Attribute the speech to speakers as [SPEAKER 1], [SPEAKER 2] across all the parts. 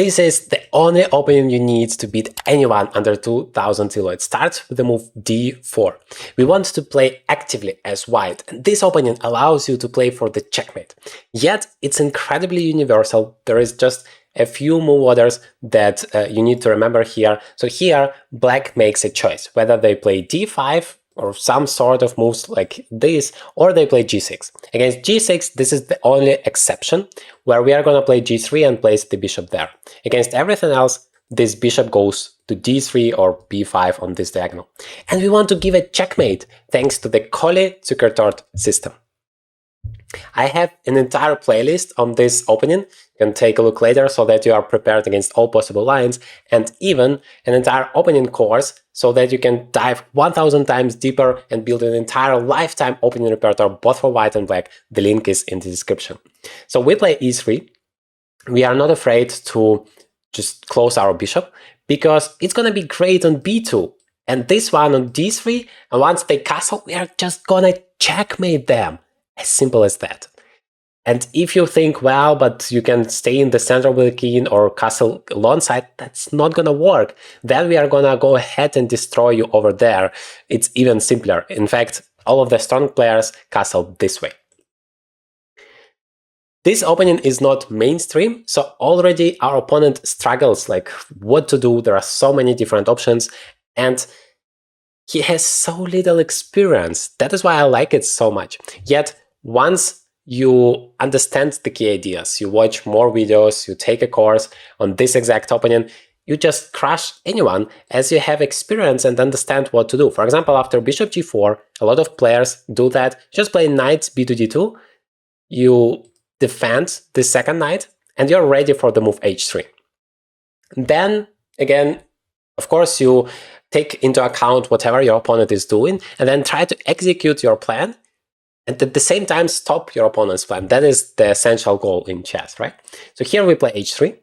[SPEAKER 1] This is the only opening you need to beat anyone under 2000 elo. It starts with the move d4. We want to play actively as white, and this opening allows you to play for the checkmate. Yet, it's incredibly universal. There is just a few move orders that you need to remember here. So here, black makes a choice, whether they play d5 or some sort of moves like this, or they play g6. Against g6, this is the only exception, where we are going to play g3 and place the bishop there. Against everything else, this bishop goes to d3 or b5 on this diagonal. And we want to give a checkmate thanks to the Colli-Zukertort system. I have an entire playlist on this opening. You can take a look later so that you are prepared against all possible lines, and even an entire opening course so that you can dive 1000 times deeper and build an entire lifetime opening repertoire both for white and black. The link is in the description. So we play e3. We are not afraid to just close our bishop because it's going to be great on b2 and this one on d3, and once they castle, we are just going to checkmate them. As simple as that. And if you think, well, but you can stay in the center with the king or castle alongside, that's not gonna work. Then we are gonna go ahead and destroy you over there. It's even simpler. In fact, all of the strong players castle this way. This opening is not mainstream, so already our opponent struggles like what to do. There are so many different options, and he has so little experience. That is why I like it so much. Yet, once you understand the key ideas, you watch more videos, you take a course on this exact opening, you just crush anyone as you have experience and understand what to do. For example, after bishop g4, a lot of players do that. Just play knight b to d2, you defend the second knight, and you're ready for the move h3. Then, again, of course, you take into account whatever your opponent is doing, and then try to execute your plan, and at the same time stop your opponent's plan. That is the essential goal in chess, right? So here we play h3.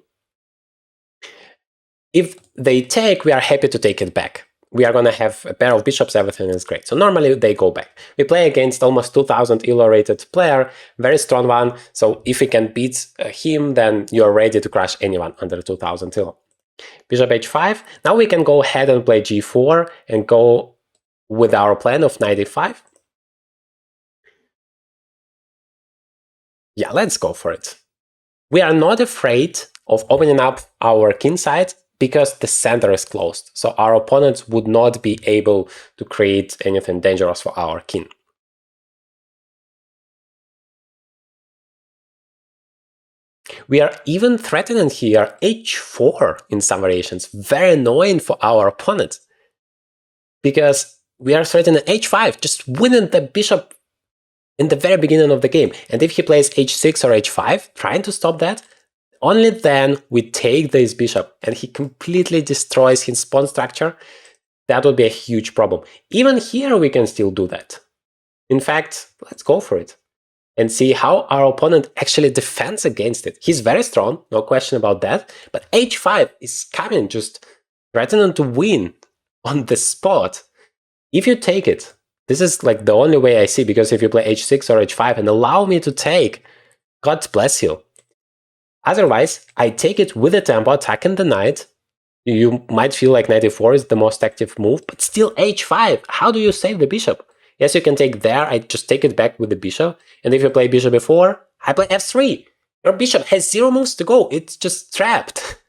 [SPEAKER 1] If they take, we are happy to take it back. We are going to have a pair of bishops, everything is great. So normally they go back. We play against almost 2000 elo rated player, very strong one. So if we can beat him, then you're ready to crush anyone under 2000 elo. Bishop h5. Now we can go ahead and play g4 and go with our plan of knight e5. Yeah, let's go for it. We are not afraid of opening up our king side because the center is closed. So our opponents would not be able to create anything dangerous for our king. We are even threatening here h4 in some variations. Very annoying for our opponent. Because we are threatening h5, just winning the bishop in the very beginning of the game. And if he plays h6 or h5, trying to stop that, only then we take this bishop and he completely destroys his pawn structure. That would be a huge problem. Even here we can still do that. In fact, let's go for it and see how our opponent actually defends against it. He's very strong, no question about that, but h5 is coming, just threatening to win on the spot. If you take it, this is like the only way I see, because if you play h6 or h5 and allow me to take, God bless you. Otherwise, I take it with a tempo, attacking the knight. You might feel like knight e4 is the most active move, but still h5. How do you save the bishop? Yes, you can take there, I just take it back with the bishop. And if you play bishop e4, I play f3. Your bishop has 0 moves to go, it's just trapped.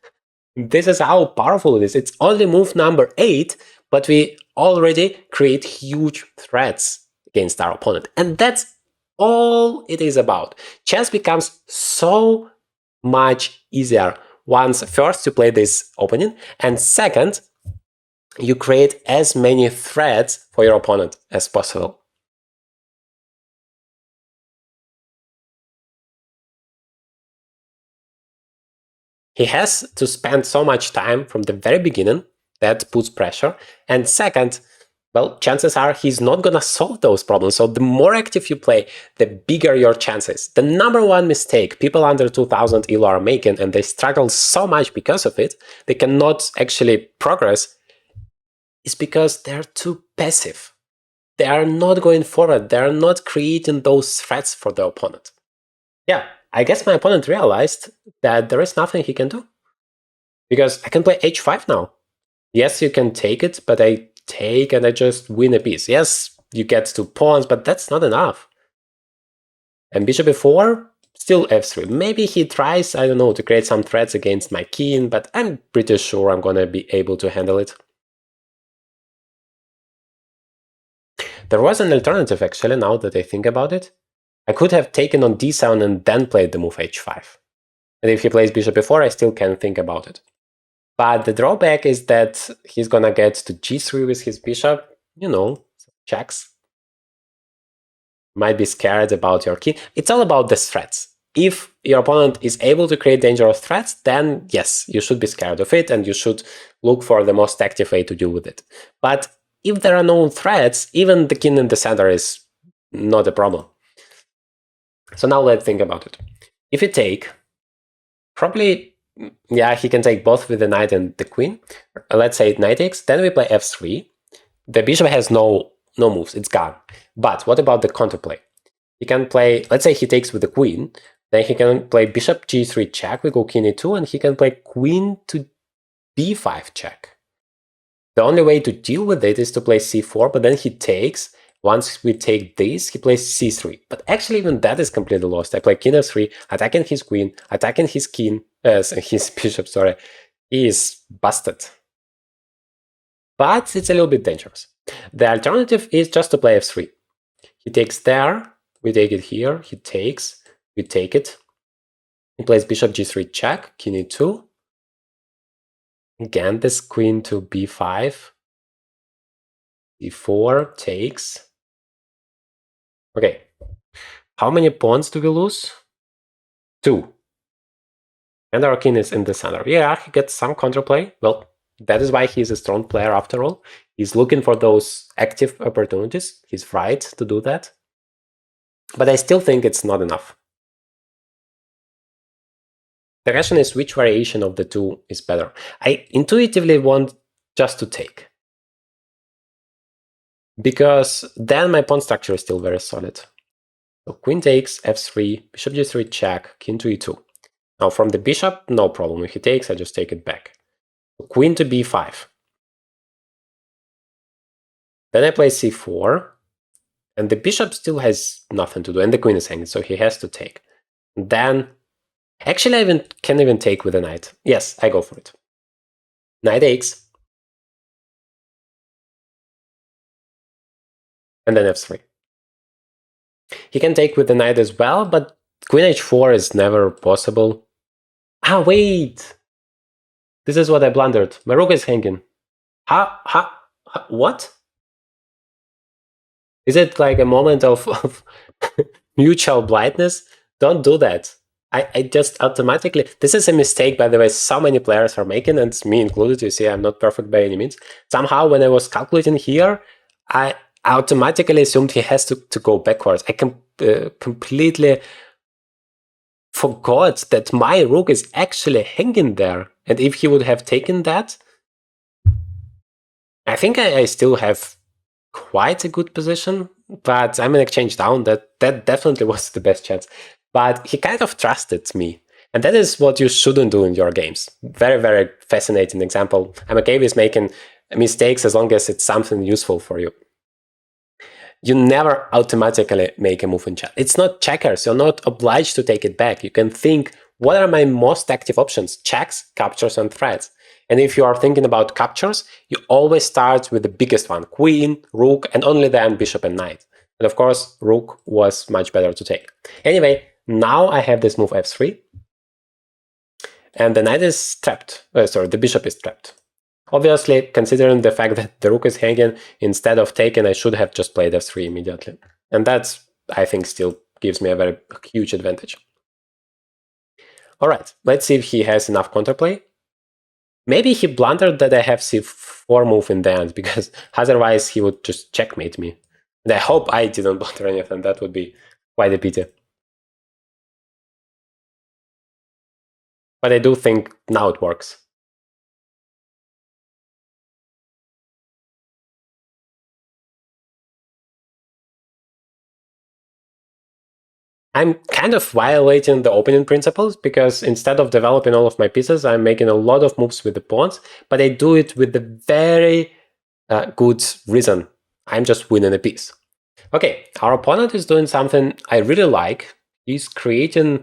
[SPEAKER 1] This is how powerful it is. It's only move number 8, but we already create huge threats against our opponent. And that's all it is about. Chess becomes so much easier once first you play this opening, and second, you create as many threats for your opponent as possible. He has to spend so much time from the very beginning. That puts pressure. And second, well, chances are he's not gonna solve those problems. So the more active you play, the bigger your chances. The number one mistake people under 2000 elo are making, and they struggle so much because of it, they cannot actually progress, is because they're too passive. They are not going forward. They are not creating those threats for the opponent. Yeah, I guess my opponent realized that there is nothing he can do. Because I can play h5 now. Yes, you can take it, but I take and I just win a piece. Yes, you get 2 pawns, but that's not enough. And bishop e4, still f3. Maybe he tries, I don't know, to create some threats against my king, but I'm pretty sure I'm gonna be able to handle it. There was an alternative, actually, now that I think about it. I could have taken on d7 and then played the move h5. And if he plays bishop e4, I still can think about it. But the drawback is that he's gonna get to g3 with his bishop, you know, checks. Might be scared about your king. It's all about the threats. If your opponent is able to create dangerous threats, then yes, you should be scared of it and you should look for the most active way to deal with it. But if there are no threats, even the king in the center is not a problem. So now let's think about it. If you take, probably, yeah, he can take both with the knight and the queen. Let's say knight takes, then we play f3. The bishop has no moves, it's gone. But what about the counterplay? He can play, let's say he takes with the queen, then he can play bishop g3 check, we go king e2, and he can play queen to b5 check. The only way to deal with it is to play c4, but then he takes. Once we take this, he plays c3. But actually, even that is completely lost. I play king f3, attacking his queen, attacking his king, his bishop, sorry. He is busted. But it's a little bit dangerous. The alternative is just to play f3. He takes there, we take it here, he takes, we take it. He plays bishop g3 check, king e2. Again, this queen to b5. e4 takes. Okay, how many pawns do we lose? 2. And our king is in the center. Yeah, he gets some counterplay. Well, that is why he's a strong player after all. He's looking for those active opportunities. He's right to do that. But I still think it's not enough. The question is which variation of the two is better. I intuitively want just to take. Because then my pawn structure is still very solid. So queen takes, f3, bishop g3 check, king to e2. Now from the bishop, no problem. If he takes, I just take it back. So queen to b5. Then I play c4, and the bishop still has nothing to do, and the queen is hanging, so he has to take. Then, actually I can even take with the knight. Yes, I go for it. Knight takes, and then f3. He can take with the knight as well, but queen h4 is never possible. Ah, wait! This is what I blundered. My rook is hanging. What? Is it like a moment of mutual blindness? Don't do that. I just automatically, this is a mistake, by the way, so many players are making, and me included. You see, I'm not perfect by any means. Somehow, when I was calculating here, I automatically assumed he has to go backwards. I completely forgot that my rook is actually hanging there. And if he would have taken that, I think I still have quite a good position, but I'm in exchange down. That definitely was the best chance. But he kind of trusted me. And that is what you shouldn't do in your games. Very, very fascinating example. I'm okay with making mistakes as long as it's something useful for you. You never automatically make a move in chat. It's not checkers. You're not obliged to take it back. You can think, what are my most active options? Checks, captures, and threats. And if you are thinking about captures, you always start with the biggest one, queen, rook, and only then bishop and knight. And of course, rook was much better to take. Anyway, now I have this move f3. And the knight is trapped. The bishop is trapped. Obviously, considering the fact that the rook is hanging, instead of taking, I should have just played f3 immediately. And that's, I think, still gives me a very huge advantage. All right, let's see if he has enough counterplay. Maybe he blundered that I have c4 move in the end, because otherwise he would just checkmate me. And I hope I didn't blunder anything. That would be quite a pity. But I do think now it works. I'm kind of violating the opening principles, because instead of developing all of my pieces, I'm making a lot of moves with the pawns, but I do it with a very good reason. I'm just winning a piece. Okay, our opponent is doing something I really like. He's creating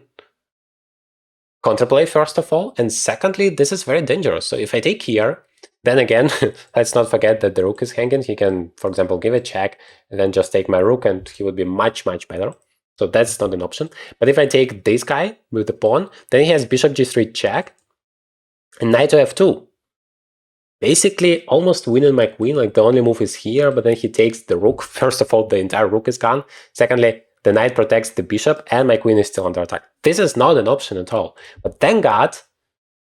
[SPEAKER 1] counterplay, first of all, and secondly, this is very dangerous. So if I take here, then again, let's not forget that the rook is hanging. He can, for example, give a check and then just take my rook, and he would be much, much better. So that's not an option. But if I take this guy with the pawn, then he has bishop g3 check and knight to f2. Basically, almost winning my queen. Like, the only move is here, but then he takes the rook. First of all, the entire rook is gone. Secondly, the knight protects the bishop, and my queen is still under attack. This is not an option at all. But thank God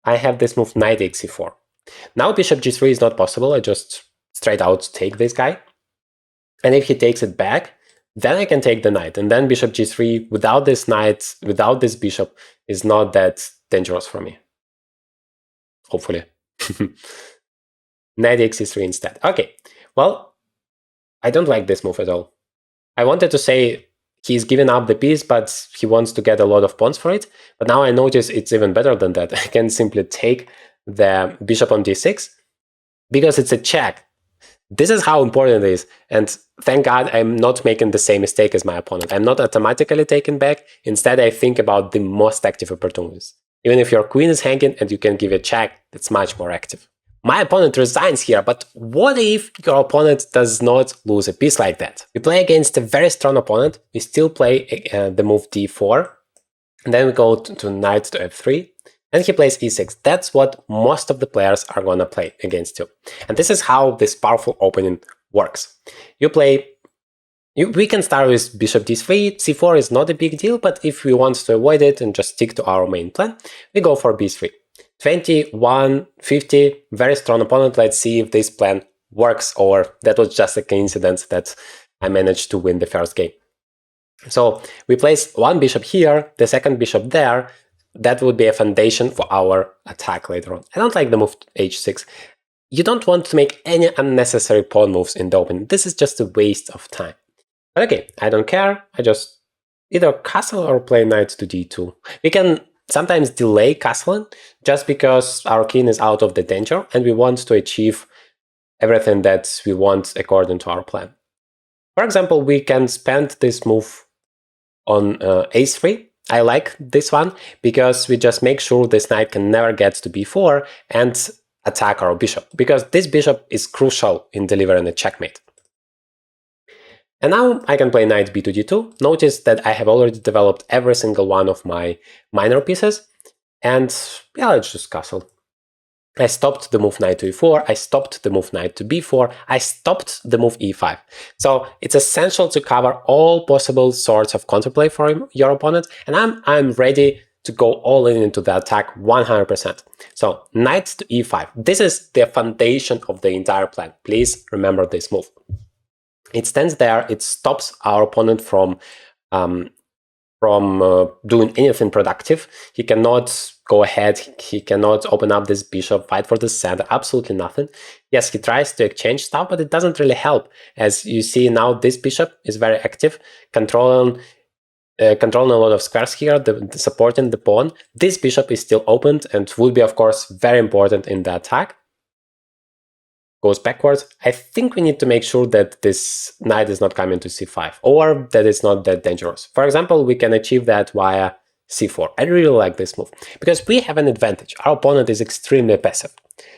[SPEAKER 1] I have this move knight takes c4. Now bishop g3 is not possible. I just straight out take this guy. And if he takes it back, then I can take the knight. And then bishop g3 without this knight, without this bishop, is not that dangerous for me. Hopefully. Knight takes c3 instead. Okay, well, I don't like this move at all. I wanted to say he's giving up the piece, but he wants to get a lot of pawns for it. But now I notice it's even better than that. I can simply take the bishop on d6 because it's a check. This is how important it is. And thank God I'm not making the same mistake as my opponent. I'm not automatically taken back. Instead, I think about the most active opportunities. Even if your queen is hanging and you can give a check, that's much more active. My opponent resigns here, but what if your opponent does not lose a piece like that? We play against a very strong opponent. We still play the move d4, and then we go to knight to f3, and he plays e6. That's what most of the players are gonna play against you. And this is how this powerful opening works. We can start with bishop d3. c4 is not a big deal, but if we want to avoid it and just stick to our main plan, we go for b3. 21, 50, very strong opponent. Let's see if this plan works, or that was just a coincidence that I managed to win the first game. So we place one bishop here, the second bishop there. That would be a foundation for our attack later on. I don't like the move h6. You don't want to make any unnecessary pawn moves in the opening. This is just a waste of time. But okay, I don't care. I just either castle or play knight to d2. We can sometimes delay castling just because our king is out of the danger and we want to achieve everything that we want according to our plan. For example, we can spend this move on a3. I like this one because we just make sure this knight can never get to b4 and attack our bishop, because this bishop is crucial in delivering a checkmate. And now I can play knight b to d2. Notice that I have already developed every single one of my minor pieces. And yeah, let's just castle. I stopped the move knight to e4. I stopped the move knight to b4. I stopped the move e5. So it's essential to cover all possible sorts of counterplay for your opponent. And I'm ready to go all in into the attack 100%. So knight to e5. This is the foundation of the entire plan. Please remember this move. It stands there, it stops our opponent from doing anything productive. He cannot go ahead, he cannot open up this bishop, fight for the center, absolutely nothing. Yes, he tries to exchange stuff, but it doesn't really help. As you see now, this bishop is very active, controlling a lot of squares here, supporting the pawn. This bishop is still opened and would be, of course, very important in the attack. Goes backwards. I think we need to make sure that this knight is not coming to c5, or that it's not that dangerous. For example, we can achieve that via c4. I really like this move because we have an advantage. Our opponent is extremely passive.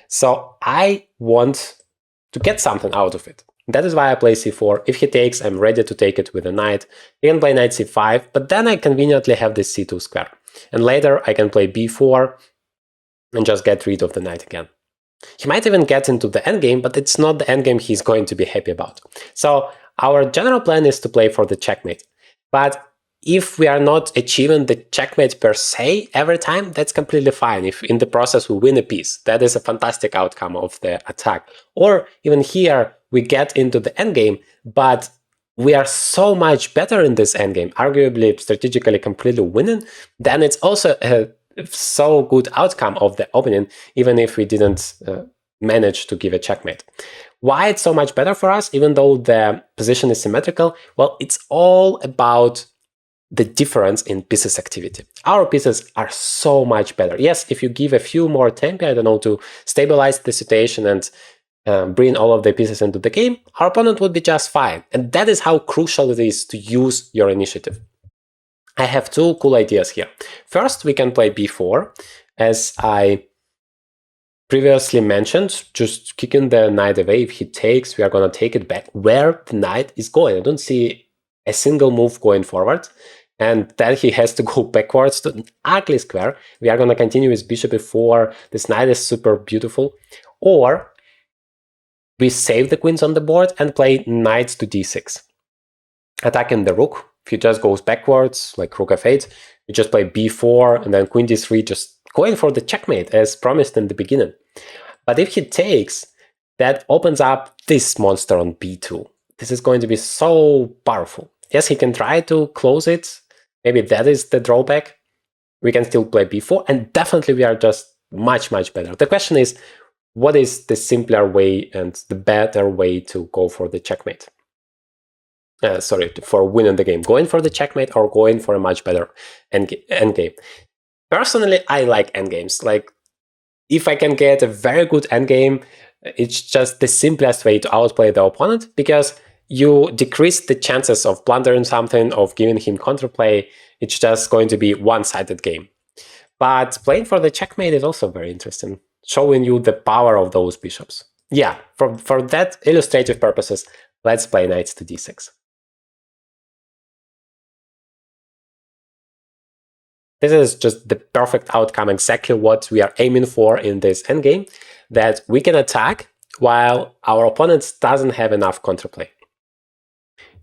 [SPEAKER 1] So I want to get something out of it. That is why I play c4. If he takes, I'm ready to take it with a knight. He can play knight c5, but then I conveniently have this c2 square. And later I can play b4 and just get rid of the knight again. He might even get into the endgame, but it's not the endgame he's going to be happy about. So our general plan is to play for the checkmate. But if we are not achieving the checkmate per se every time, that's completely fine. If in the process we win a piece, that is a fantastic outcome of the attack. Or even here, we get into the endgame, but we are so much better in this endgame, arguably strategically completely winning, then it's also a so good outcome of the opening, even if we didn't manage to give a checkmate. Why it's so much better for us, even though the position is symmetrical? Well, it's all about the difference in pieces activity. Our pieces are so much better. Yes, if you give a few more tempi, I don't know, to stabilize the situation and bring all of the pieces into the game, our opponent would be just fine. And that is how crucial it is to use your initiative. I have two cool ideas here. First, we can play b4, as I previously mentioned, just kicking the knight away. If he takes, we are going to take it back where the knight is going. I don't see a single move going forward, and then he has to go backwards to an ugly square. We are going to continue with bishop e4. This knight is super beautiful. Or we save the queens on the board and play knight to d6. Attacking the rook. If he just goes backwards, like rook f8, you just play b4 and then queen d3, just going for the checkmate as promised in the beginning. But if he takes, that opens up this monster on b2. This is going to be so powerful. Yes, he can try to close it. Maybe that is the drawback. We can still play b4, and definitely we are just much, much better. The question is, what is the simpler way and the better way to go for the checkmate? For winning the game, going for the checkmate or going for a much better endgame. Personally, I like endgames. Like, if I can get a very good endgame, it's just the simplest way to outplay the opponent, because you decrease the chances of blundering something, of giving him counterplay. It's just going to be one-sided game. But playing for the checkmate is also very interesting, showing you the power of those bishops. Yeah, for that illustrative purposes, let's play knight to d6. This is just the perfect outcome, exactly what we are aiming for in this endgame, that we can attack while our opponent doesn't have enough counterplay.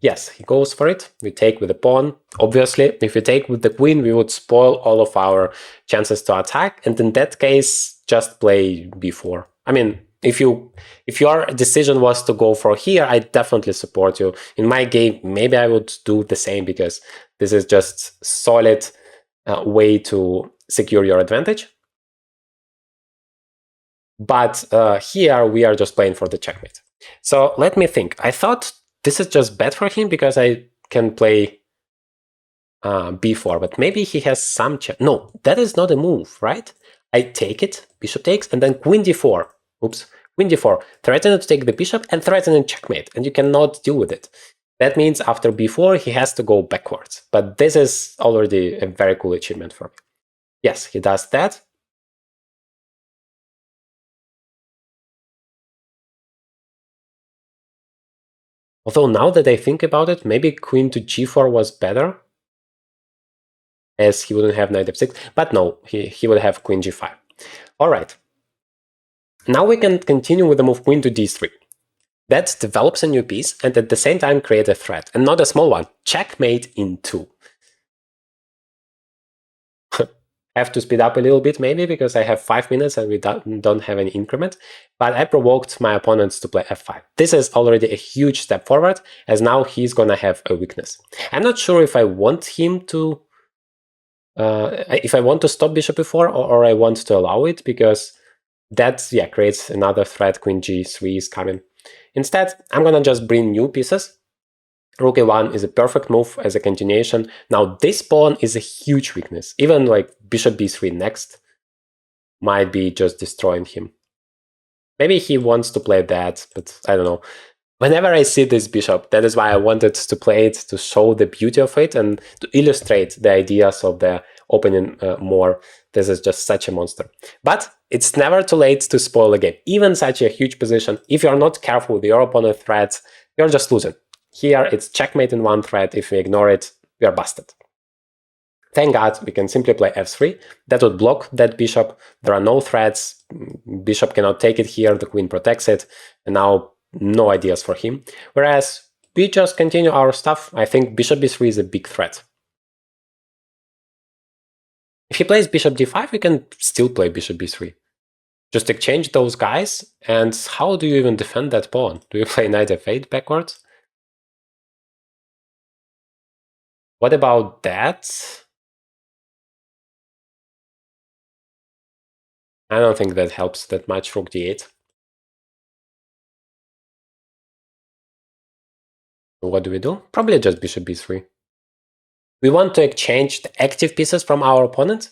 [SPEAKER 1] Yes, he goes for it. We take with the pawn. Obviously, if we take with the queen, we would spoil all of our chances to attack, and in that case, just play b4. I mean, if your decision was to go for here, I definitely support you. In my game, maybe I would do the same, because this is just solid way to secure your advantage. But here we are just playing for the checkmate. So let me think. I thought this is just bad for him because I can play b4, but maybe he has some check. No, that is not a move, right? I take it, bishop takes, and then queen d4. Oops, queen d4, threatening to take the bishop and threatening checkmate, and you cannot deal with it. That means after b4, he has to go backwards. But this is already a very cool achievement for me. Yes, he does that. Although now that I think about it, maybe queen to g4 was better, as he wouldn't have knight f6. But no, he would have queen g5. All right. Now we can continue with the move queen to d3. That develops a new piece and at the same time create a threat, and not a small one. Checkmate in 2. Have to speed up a little bit maybe, because I have 5 minutes and we don't have any increment, but I provoked my opponents to play f5. This is already a huge step forward, as now he's gonna have a weakness. I'm not sure if I want him to if I want to stop bishop e4 or I want to allow it, because that creates another threat. Queen g3 is coming. Instead, I'm gonna just bring new pieces. Rook a1 is a perfect move as a continuation. Now this pawn is a huge weakness. Even like bishop b3 next might be just destroying him. Maybe he wants to play that, but I don't know. Whenever I see this bishop, that is why I wanted to play it, to show the beauty of it and to illustrate the ideas of the opening more. This is just such a monster. But it's never too late to spoil a game. Even such a huge position, if you're not careful with your opponent's threats, you're just losing. Here, it's checkmate in one threat. If we ignore it, we are busted. Thank God we can simply play f3. That would block that bishop. There are no threats. Bishop cannot take it here. The queen protects it. And now no ideas for him. Whereas we just continue our stuff. I think bishop b3 is a big threat. If he plays bishop d5, we can still play bishop b3. Just exchange those guys. And how do you even defend that pawn? Do you play knight f8 backwards? What about that? I don't think that helps that much. Rook d8. What do we do? Probably just bishop b3. We want to exchange the active pieces from our opponent.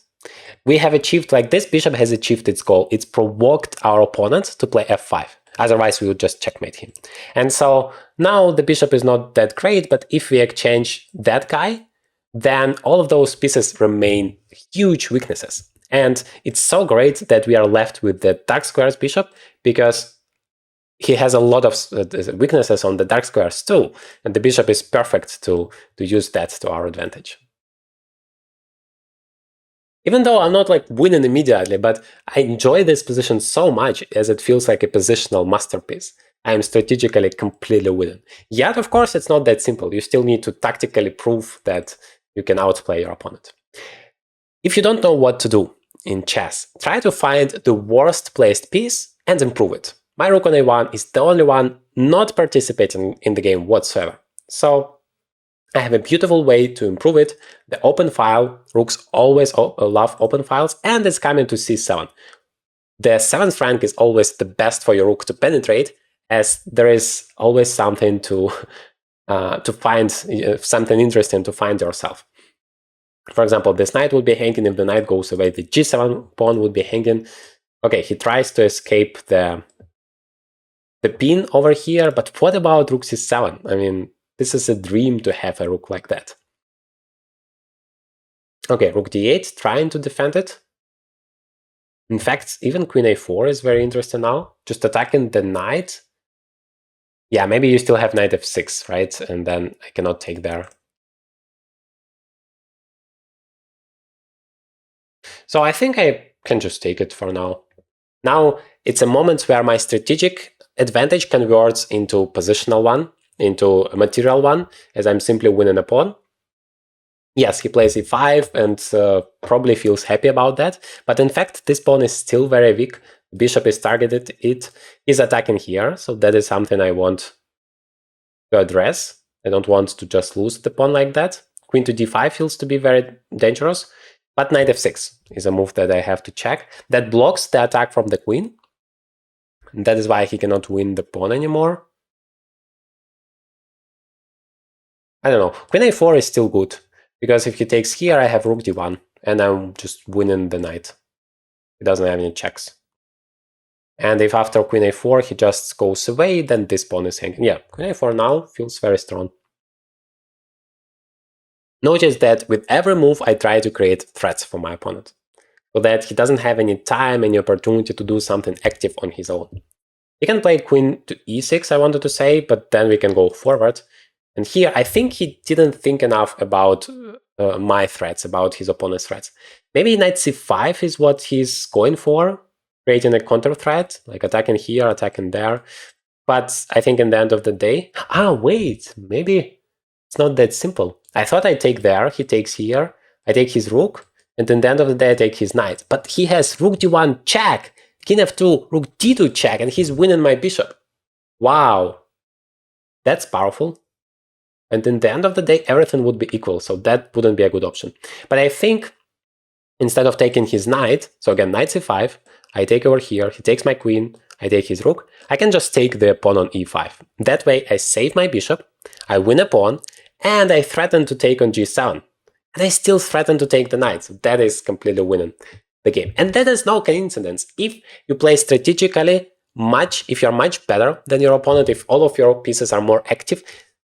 [SPEAKER 1] We have achieved, like this bishop has achieved its goal. It's provoked our opponent to play f5. Otherwise, we would just checkmate him. And so now the bishop is not that great, but if we exchange that guy, then all of those pieces remain huge weaknesses. And it's so great that we are left with the dark squares bishop, because he has a lot of weaknesses on the dark squares too, and the bishop is perfect to use that to our advantage. Even though I'm not like winning immediately, but I enjoy this position so much as it feels like a positional masterpiece. I am strategically completely winning. Yet, of course, it's not that simple. You still need to tactically prove that you can outplay your opponent. If you don't know what to do in chess, try to find the worst placed piece and improve it. My rook on a1 is the only one not participating in the game whatsoever. So I have a beautiful way to improve it. The open file, rooks always love open files, and it's coming to c7. The 7th rank is always the best for your rook to penetrate, as there is always something to find, something interesting to find yourself. For example, this knight would be hanging. If the knight goes away, the g7 pawn would be hanging. Okay, he tries to escape the pin over here, but what about rook c7? I mean, this is a dream to have a rook like that. Okay, rook d8, trying to defend it. In fact, even queen a4 is very interesting now. Just attacking the knight. Yeah, maybe you still have knight f6, right? And then I cannot take there. So I think I can just take it for now. Now it's a moment where my strategic advantage converts into positional one, into a material one, as I'm simply winning a pawn. Yes, he plays e5 and probably feels happy about that, but in fact this pawn is still very weak. The bishop is targeted, it is attacking here, so that is something I want to address. I don't want to just lose the pawn like that. Queen to d5 feels to be very dangerous, but knight f6 is a move that I have to check. That blocks the attack from the queen, and that is why he cannot win the pawn anymore. I don't know, queen a4 is still good, because if he takes here, I have rook d1, and I'm just winning the knight. He doesn't have any checks. And if after queen a4 he just goes away, then this pawn is hanging. Yeah, queen a4 now feels very strong. Notice that with every move I try to create threats for my opponent, so that he doesn't have any time, any opportunity to do something active on his own. He can play queen to e6, I wanted to say, but then we can go forward. And here, I think he didn't think enough about my threats, about his opponent's threats. Maybe knight c5 is what he's going for, creating a counter threat, like attacking here, attacking there. But I think in the end of the day... wait, maybe it's not that simple. I thought I'd take there, he takes here, I take his rook, and in the end of the day I take his knight. But he has rook d1 check, king f2, rook d2 check, and he's winning my bishop. Wow, that's powerful. And in the end of the day, everything would be equal, so that wouldn't be a good option. But I think instead of taking his knight, so again, knight c5, I take over here, he takes my queen, I take his rook, I can just take the pawn on e5. That way I save my bishop, I win a pawn, and I threaten to take on g7. And I still threaten to take the knight, so that is completely winning the game. And that is no coincidence. If you play strategically if you're much better than your opponent, if all of your pieces are more active,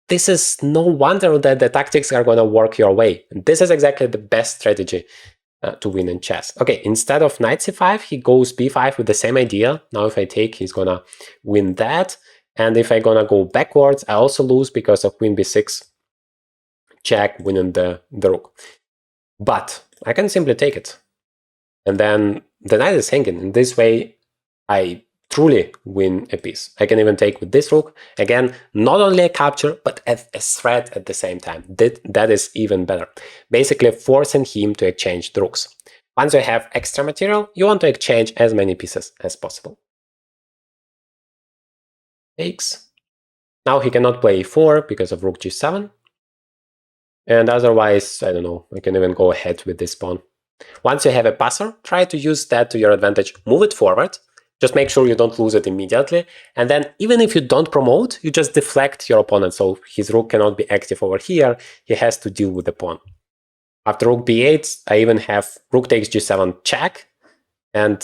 [SPEAKER 1] this is no wonder that the tactics are going to work your way. And this is exactly the best strategy to win in chess. Okay, instead of knight c5, he goes b5 with the same idea. Now if I take, he's going to win that. And if I'm going to go backwards, I also lose because of queen b6 check, winning the rook. But I can simply take it. And then the knight is hanging. In this way, I truly win a piece. I can even take with this rook. Again, not only a capture, but a threat at the same time. That is even better. Basically forcing him to exchange the rooks. Once you have extra material, you want to exchange as many pieces as possible. Takes. Now he cannot play e4 because of rook g7. And otherwise, I don't know, I can even go ahead with this pawn. Once you have a passer, try to use that to your advantage. Move it forward. Just make sure you don't lose it immediately. And then even if you don't promote, you just deflect your opponent. So his rook cannot be active over here. He has to deal with the pawn. After rook b8, I even have rook takes g7 check, and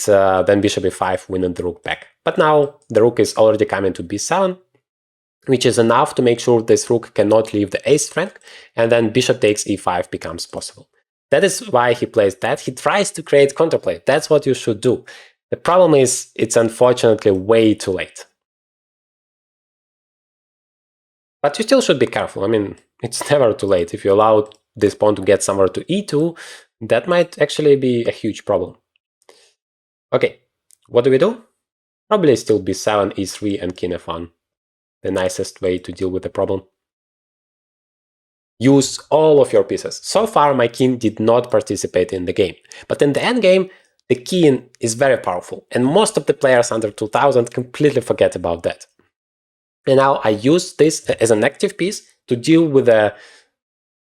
[SPEAKER 1] then bishop e5 winning the rook back. But now the rook is already coming to b7, which is enough to make sure this rook cannot leave the ace rank, and then bishop takes e5 becomes possible. That is why he plays that. He tries to create counterplay. That's what you should do. The problem is it's unfortunately way too late. But you still should be careful. I mean, it's never too late. If you allow this pawn to get somewhere to e2, that might actually be a huge problem. Okay, what do we do? Probably still b7, e3, and king f1. The nicest way to deal with the problem. Use all of your pieces. So far, my king did not participate in the game. But in the endgame, the king is very powerful. And most of the players under 2000 completely forget about that. And now I use this as an active piece to deal with the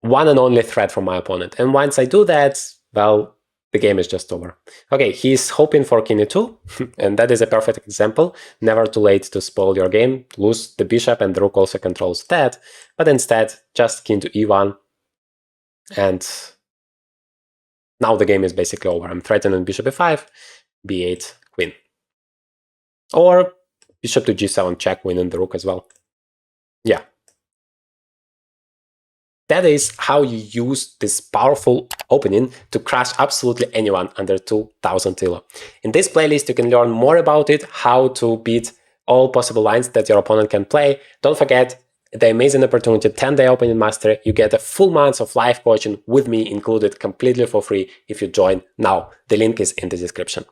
[SPEAKER 1] one and only threat from my opponent. And once I do that, well, the game is just over. Okay, he's hoping for king e2, and that is a perfect example. Never too late to spoil your game, lose the bishop, and the rook also controls that. But instead, just king to e1, and now the game is basically over. I'm threatening bishop e5, b8, queen. Or bishop to g7 check, winning the rook as well. Yeah. That is how you use this powerful opening to crush absolutely anyone under 2000 elo. In this playlist, you can learn more about it, how to beat all possible lines that your opponent can play. Don't forget the amazing opportunity 10-day opening master. You get a full month of live coaching with me included completely for free if you join now. The link is in the description.